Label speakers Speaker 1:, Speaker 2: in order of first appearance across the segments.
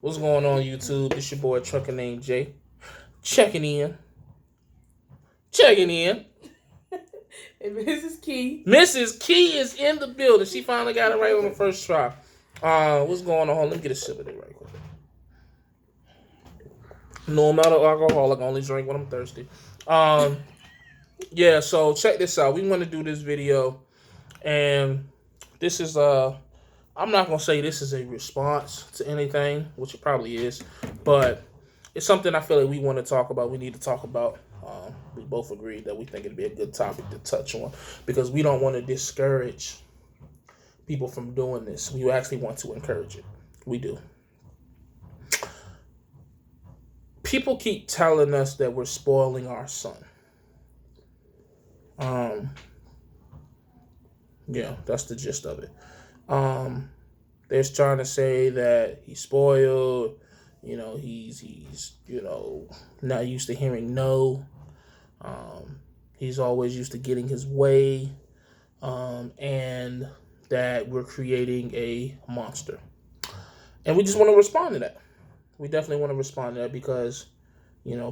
Speaker 1: What's going on, YouTube? It's your boy Trucker named Jay. Checking in. Checking in.
Speaker 2: And Mrs. Key.
Speaker 1: Mrs. Key is in the building. She finally got it right on the first try. What's going on? Let me get a sip of it right quick. No, I'm not an alcoholic. I only drink when I'm thirsty. Yeah, so check this out. We want to do this video, and this is I'm not gonna say this is a response to anything, which it probably is, but it's something I feel like we want to talk about. We need to talk about. We both agreed that we think it'd be a good topic to touch on because we don't want to discourage people from doing this. We actually want to encourage it. We do. People keep telling us that we're spoiling our son. Yeah, that's the gist of it. They're trying to say that he's spoiled. He's not used to hearing no. He's always used to getting his way, and that we're creating a monster. And we just want to respond to that. We definitely want to respond to that because,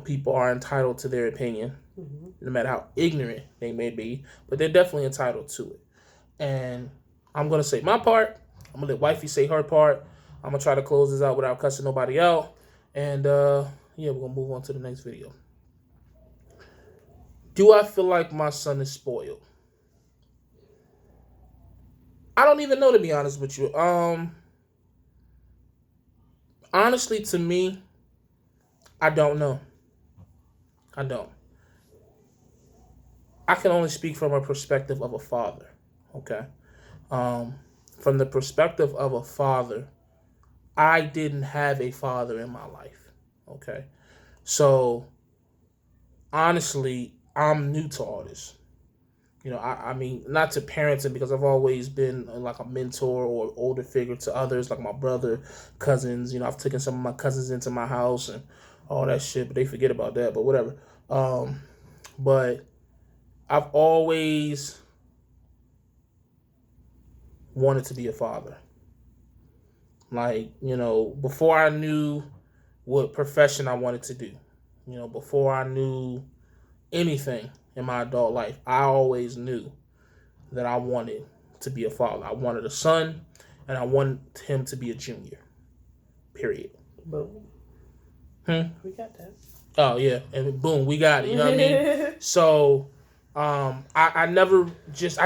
Speaker 1: people are entitled to their opinion, no matter how ignorant they may be, but they're definitely entitled to it. And I'm going to say my part. I'm going to let wifey say her part. I'm going to try to close this out without cussing nobody out. And, we're going to move on to the next video. Do I feel like my son is spoiled? I don't even know, to be honest with you. Honestly, to me, I don't know. I don't. I can only speak from a perspective of a father, okay? From the perspective of a father, I didn't have a father in my life, okay? So, honestly, I'm new to all this. I mean, not to parenting because I've always been like a mentor or older figure to others, like my brother, cousins. I've taken some of my cousins into my house and all that shit, but they forget about that, but whatever. But I've always wanted to be a father. Like, before I knew what profession I wanted to do, before I knew anything in my adult life, I always knew that I wanted to be a father. I wanted a son, and I wanted him to be a junior. Period.
Speaker 2: Boom. We got that.
Speaker 1: Oh yeah, and boom, we got it. You know what I mean? So, I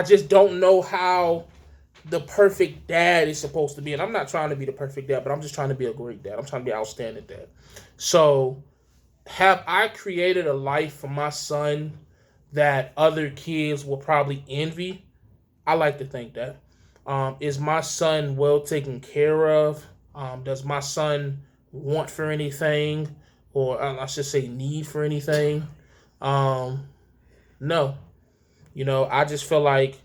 Speaker 1: just don't know how the perfect dad is supposed to be, and I'm not trying to be the perfect dad, but I'm just trying to be a great dad. I'm trying to be an outstanding dad. So, have I created a life for my son that other kids will probably envy? I like to think that. Is my son well taken care of? Does my son want for anything? Or I should say need for anything? No. I just feel like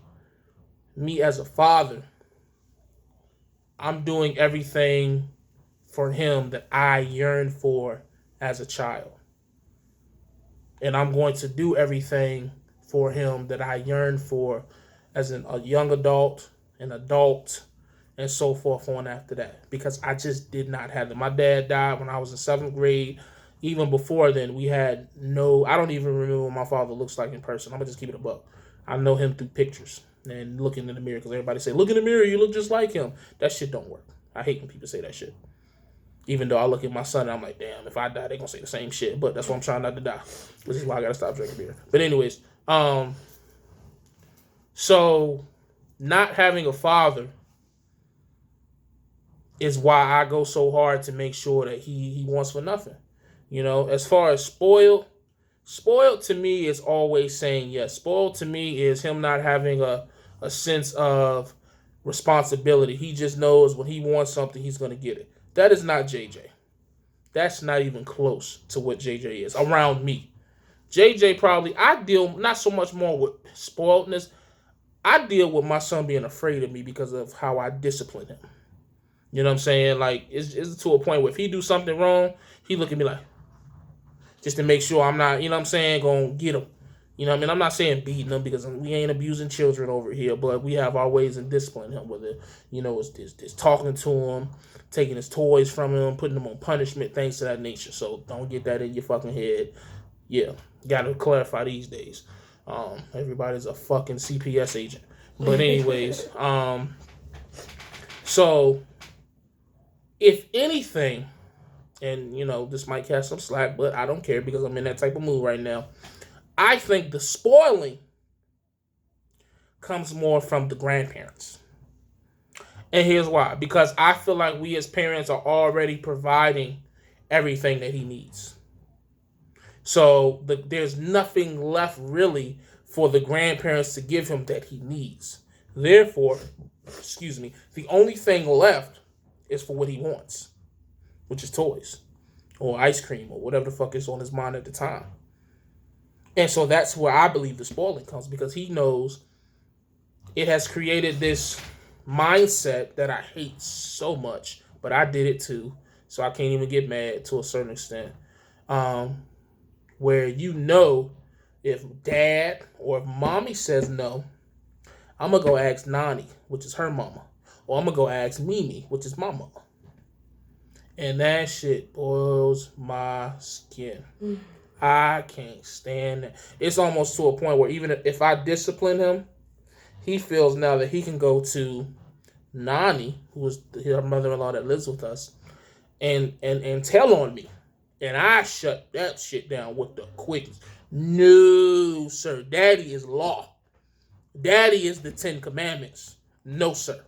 Speaker 1: me as a father, I'm doing everything for him that I yearned for as a child. And I'm going to do everything for him that I yearned for as a young adult, an adult, and so forth on after that. Because I just did not have them. My dad died when I was in 7th grade. Even before then, we had I don't even remember what my father looks like in person. I'm going to just keep it a buck. I know him through pictures and looking in the mirror because everybody say, look in the mirror, you look just like him. That shit don't work. I hate when people say that shit. Even though I look at my son and I'm like, damn, if I die, they're going to say the same shit. But that's why I'm trying not to die. Which is why I got to stop drinking beer. But anyways, so not having a father is why I go so hard to make sure that he wants for nothing. As far as spoiled to me is always saying yes. Spoiled to me is him not having a sense of responsibility. He just knows when he wants something, he's going to get it. That is not JJ. That's not even close to what JJ is around me. JJ probably, I deal not so much more with spoiledness. I deal with my son being afraid of me because of how I discipline him. You know what I'm saying? Like, it's to a point where if he do something wrong, he look at me like, just to make sure I'm not, going to get him. You know what I mean? I'm not saying beating him because we ain't abusing children over here, but we have our ways in disciplining him. Whether, it's talking to him, taking his toys from him, putting him on punishment, things of that nature. So don't get that in your fucking head. Yeah, got to clarify these days. Everybody's a fucking CPS agent. But anyways, so if anything, and this might catch some slack, but I don't care because I'm in that type of mood right now. I think the spoiling comes more from the grandparents. And here's why. Because I feel like we as parents are already providing everything that he needs. So there's nothing left really for the grandparents to give him that he needs. Therefore, the only thing left is for what he wants, which is toys or ice cream or whatever the fuck is on his mind at the time. And so that's where I believe the spoiling comes, because he knows it has created this mindset that I hate so much, but I did it too, so I can't even get mad to a certain extent. Where if dad or if mommy says no, I'm going to go ask Nani, which is her mama. Or I'm going to go ask Mimi, which is my mama. And that shit boils my skin. I can't stand it. It's almost to a point where even if I discipline him, he feels now that he can go to Nani, who is her mother-in-law that lives with us, and tell on me. And I shut that shit down with the quickest. No, sir. Daddy is law. Daddy is the 10 Commandments. No, sir.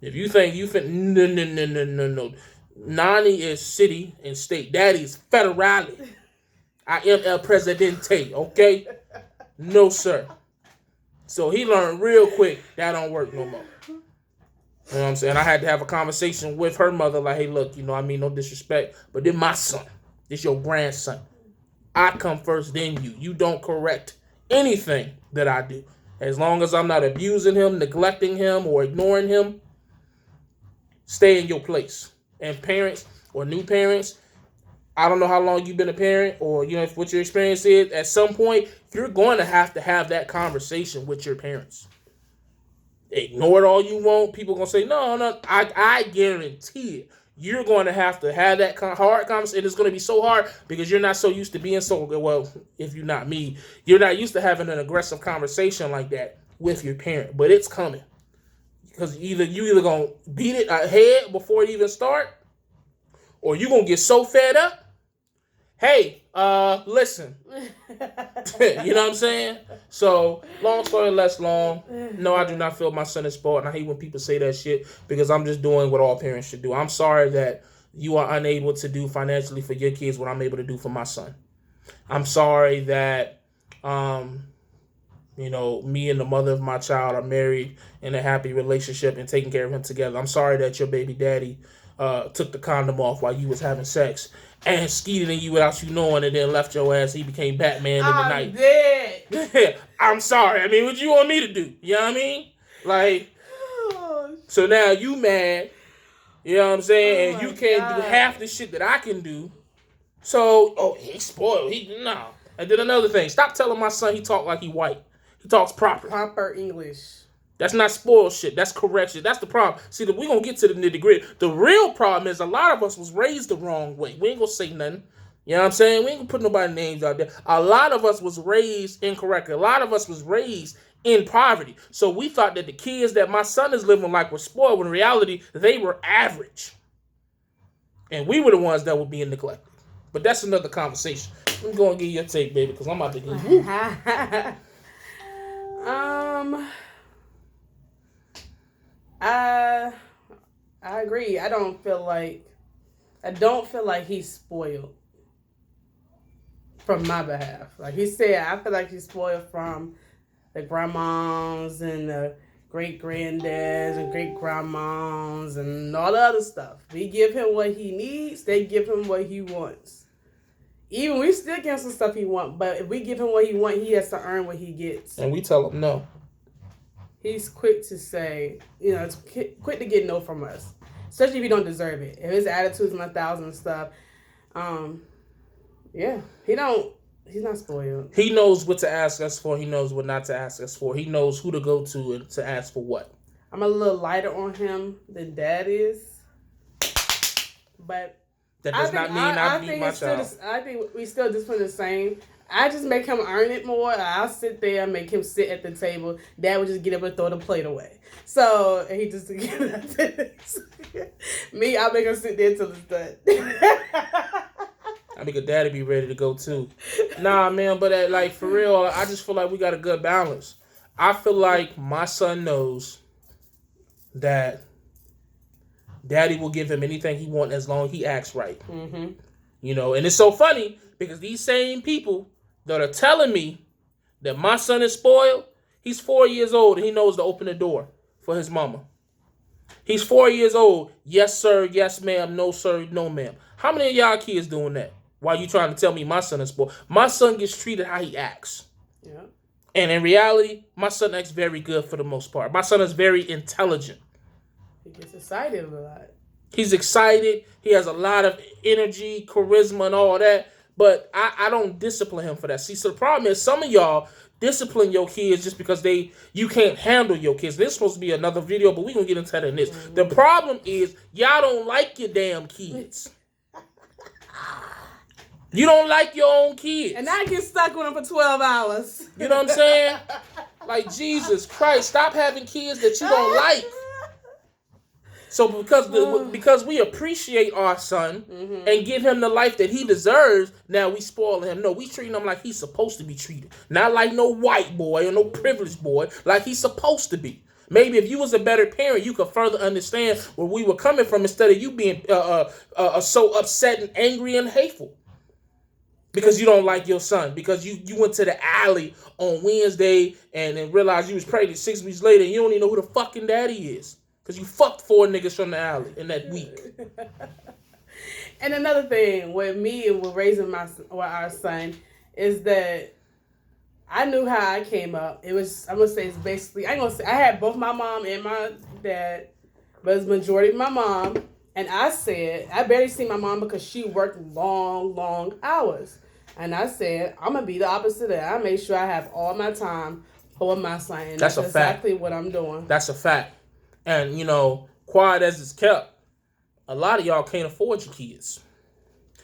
Speaker 1: If you think no. Nani is city and state. Daddy is federale. I am el presidente, okay? No, sir. So he learned real quick that don't work no more. You know what I'm saying? I had to have a conversation with her mother like, hey, look, I mean no disrespect, but this my son. This your grandson. I come first, then you. You don't correct anything that I do. As long as I'm not abusing him, neglecting him, or ignoring him, stay in your place. And parents or new parents, I don't know how long you've been a parent or, what your experience is. At some point, you're going to have that conversation with your parents. Ignore it all you want. People going to say, no, I guarantee it. You're going to have that hard conversation. It's going to be so hard because you're not so used to being so, well, if you're not me, you're not used to having an aggressive conversation like that with your parent. But it's coming. Because you either going to beat it ahead before it even start, or you're going to get so fed up. Hey, listen. You know what I'm saying? So, long story less long. No, I do not feel my son is spoiled. And I hate when people say that shit because I'm just doing what all parents should do. I'm sorry that you are unable to do financially for your kids what I'm able to do for my son. I'm sorry that, me and the mother of my child are married in a happy relationship and taking care of him together. I'm sorry that your baby daddy took the condom off while you was having sex and skeeted in you without you knowing, and then left your ass. He became Batman in the night.
Speaker 2: Dead.
Speaker 1: I'm sorry. I mean, what you want me to do? You know what I mean? Like, so now you mad. You know what I'm saying? And you can't do half the shit that I can do. So, he's spoiled. And then another thing. Stop telling my son he talk like he white. He talks proper.
Speaker 2: Proper English.
Speaker 1: That's not spoiled shit. That's correct shit. That's the problem. See, we're going to get to the nitty gritty. The real problem is a lot of us was raised the wrong way. We ain't going to say nothing. You know what I'm saying? We ain't going to put nobody's names out there. A lot of us was raised incorrectly. A lot of us was raised in poverty. So we thought that the kids that my son is living like were spoiled when in reality they were average. And we were the ones that were being neglected. But that's another conversation. I'm going to give you a take, baby, because I'm about to get
Speaker 2: I agree. I don't feel like he's spoiled from my behalf. Like he said, I feel like he's spoiled from the grandmas and the great grandddads and great grandmas and all the other stuff. We give him what he needs, they give him what he wants. Even we still give him some stuff he wants, but if we give him what he wants, he has to earn what he gets.
Speaker 1: And we tell him no.
Speaker 2: He's quick to say, it's quick to get no from us, especially if you don't deserve it. If his attitude's 1,000 stuff, he He's not spoiled.
Speaker 1: He knows what to ask us for. He knows what not to ask us for. He knows who to go to and to ask for what.
Speaker 2: I'm a little lighter on him than Dad is, but
Speaker 1: that does not mean I beat my child.
Speaker 2: I think we still discipline the same. I just make him earn it more. I'll sit there and make him sit at the table. Dad would just get up and throw the plate away. So and he just me, I make him sit there till it's done.
Speaker 1: I make a daddy be ready to go too. Nah, man, but like for real, I just feel like we got a good balance. I feel like my son knows that Daddy will give him anything he wants as long as he acts right.
Speaker 2: Mm-hmm.
Speaker 1: You know, and it's so funny because these same people that are telling me that my son is spoiled, he's 4 years old and he knows to open the door for his mama. He's 4 years old. Yes, sir. Yes, ma'am. No, sir. No, ma'am. How many of y'all kids doing that? Why you trying to tell me my son is spoiled? My son gets treated how he acts.
Speaker 2: Yeah.
Speaker 1: And in reality, my son acts very good for the most part. My son is very intelligent.
Speaker 2: He gets excited a lot.
Speaker 1: He's excited. He has a lot of energy, charisma, and all that. But I don't discipline him for that. See, so the problem is some of y'all discipline your kids just because you can't handle your kids. This is supposed to be another video, but we're going to get into that in this. Mm-hmm. The problem is y'all don't like your damn kids. You don't like your own kids.
Speaker 2: And I get stuck with them for 12 hours.
Speaker 1: You know what I'm saying? Like, Jesus Christ, stop having kids that you don't like. So because we appreciate our son mm-hmm. and give him the life that he deserves, now we spoil him. No, we treat him like he's supposed to be treated. Not like no white boy or no privileged boy, like he's supposed to be. Maybe if you was a better parent, you could further understand where we were coming from instead of you being so upset and angry and hateful. Because you don't like your son. Because you went to the alley on Wednesday and then realized you was pregnant 6 weeks later and you don't even know who the fucking daddy is. Because you fucked 4 niggas from the alley in that week.
Speaker 2: And another thing with me and with raising our son is that I knew how I came up. It was, I'm going to say it's basically, I had both my mom and my dad, but it's majority of my mom. And I said, I barely see my mom because she worked long hours. And I said, I'm going to be the opposite of that. I made sure I have all my time for my son. And that's exactly what I'm doing.
Speaker 1: That's a fact. And, you know, quiet as it's kept, a lot of y'all can't afford your kids.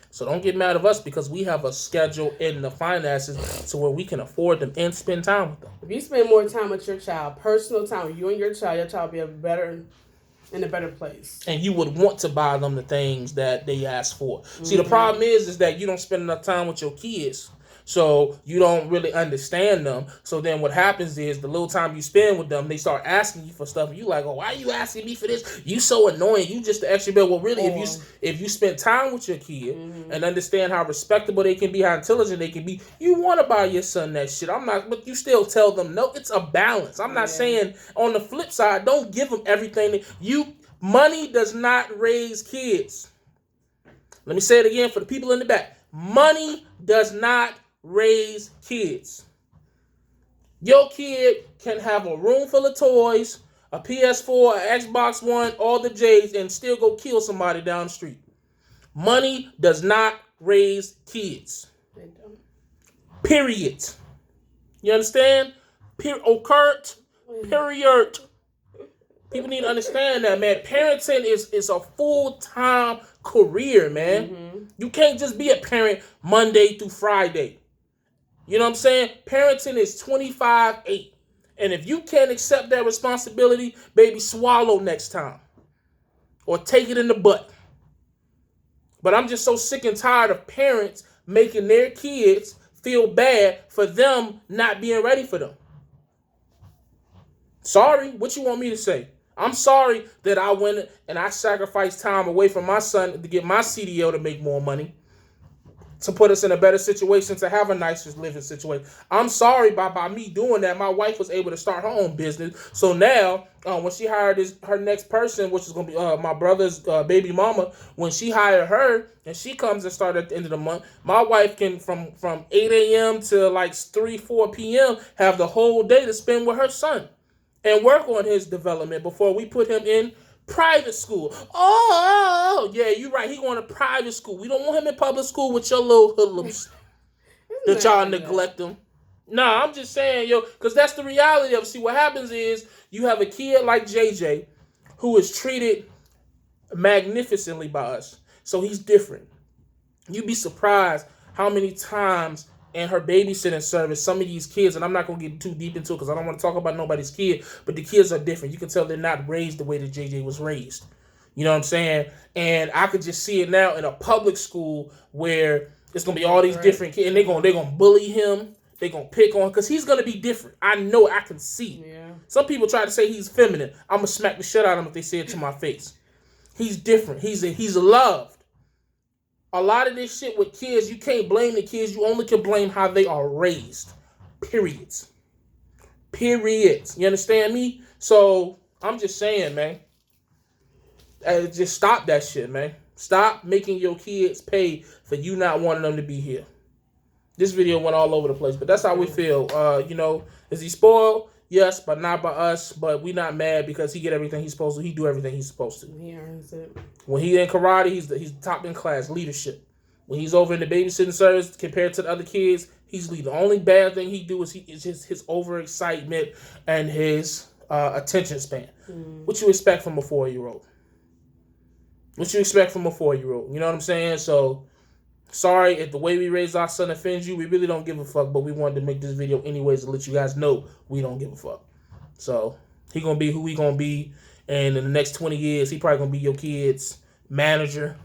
Speaker 1: So don't get mad at us because we have a schedule in the finances to where we can afford them and spend time with them.
Speaker 2: If you spend more time with your child, personal time with you and your child will be in a better place.
Speaker 1: And you would want to buy them the things that they ask for. Mm-hmm. See, the problem is that you don't spend enough time with your kids. So you don't really understand them. So then what happens is the little time you spend with them, they start asking you for stuff. And you like, oh, why are you asking me for this? You so annoying. You just the extra bit. Well, really, if you spend time with your kid mm-hmm. and understand how respectable they can be, how intelligent they can be, you want to buy your son that shit. But you still tell them, no, it's a balance. I'm not saying on the flip side, don't give them everything. Money does not raise kids. Let me say it again for the people in the back. Money does not raise kids. Your kid can have a room full of toys, a PS4, an Xbox One, all the J's, and still go kill somebody down the street. Money does not raise kids.
Speaker 2: They don't.
Speaker 1: Period. You understand? Period. People need to understand that, man. Parenting is a full-time career, man. Mm-hmm. You can't just be a parent Monday through Friday. You know what I'm saying? Parenting is 25/8. And if you can't accept that responsibility, baby, swallow next time. Or take it in the butt. But I'm just so sick and tired of parents making their kids feel bad for them not being ready for them. Sorry, what you want me to say? I'm sorry that I went and I sacrificed time away from my son to get my CDL to make more money, to put us in a better situation, to have a nicer living situation. I'm sorry by me doing that, my wife was able to start her own business. So now, when she hired her next person, which is going to be my brother's baby mama, when she hired her and she comes and starts at the end of the month, my wife can from 8 a.m. to like 4 p.m. have the whole day to spend with her son and work on his development before we put him in private school. Oh, yeah, you're right. He going to private school. We don't want him in public school with your little hoodlums.
Speaker 2: It's
Speaker 1: that y'all neglect them. Nah, I'm just saying, yo, because that's the reality of it. See, what happens is you have a kid like JJ who is treated magnificently by us. So he's different. You'd be surprised how many times in her babysitting service, some of these kids, and I'm not going to get too deep into it because I don't want to talk about nobody's kid, but the kids are different. You can tell they're not raised the way that JJ was raised. You know what I'm saying? And I could just see it now in a public school where it's going to be all these different kids, and they're going to bully him. They're going to pick on, because he's going to be different. I know, I can see.
Speaker 2: Yeah.
Speaker 1: Some people try to say he's feminine. I'm going to smack the shit out of him if they say it to my face. He's different. He's loved. A lot of this shit with kids, you can't blame the kids. You only can blame how they are raised. Periods. You understand me? So, I'm just saying, man. Just stop that shit, man. Stop making your kids pay for you not wanting them to be here. This video went all over the place, but that's how we feel. Is he spoiled? Yes, but not by us. But we not mad because he get everything he's supposed to. He do everything he's supposed to.
Speaker 2: He earns it.
Speaker 1: When he in karate, he's top in class leadership. When he's over in the babysitting service, compared to the other kids, he's leading. The only bad thing he do is his overexcitement and his attention span. What you expect from a 4-year-old? What you expect from a 4-year-old? You know what I'm saying? So, sorry if the way we raise our son offends you. We really don't give a fuck, but we wanted to make this video anyways to let you guys know we don't give a fuck. So, he gonna be who he gonna be, and in the next 20 years, he probably gonna be your kid's manager,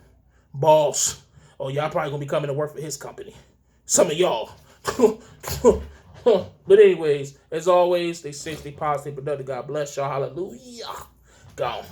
Speaker 1: boss, or y'all probably gonna be coming to work for his company. Some of y'all. But anyways, as always, stay safe, stay positive, productive. God bless y'all. Hallelujah. Gone.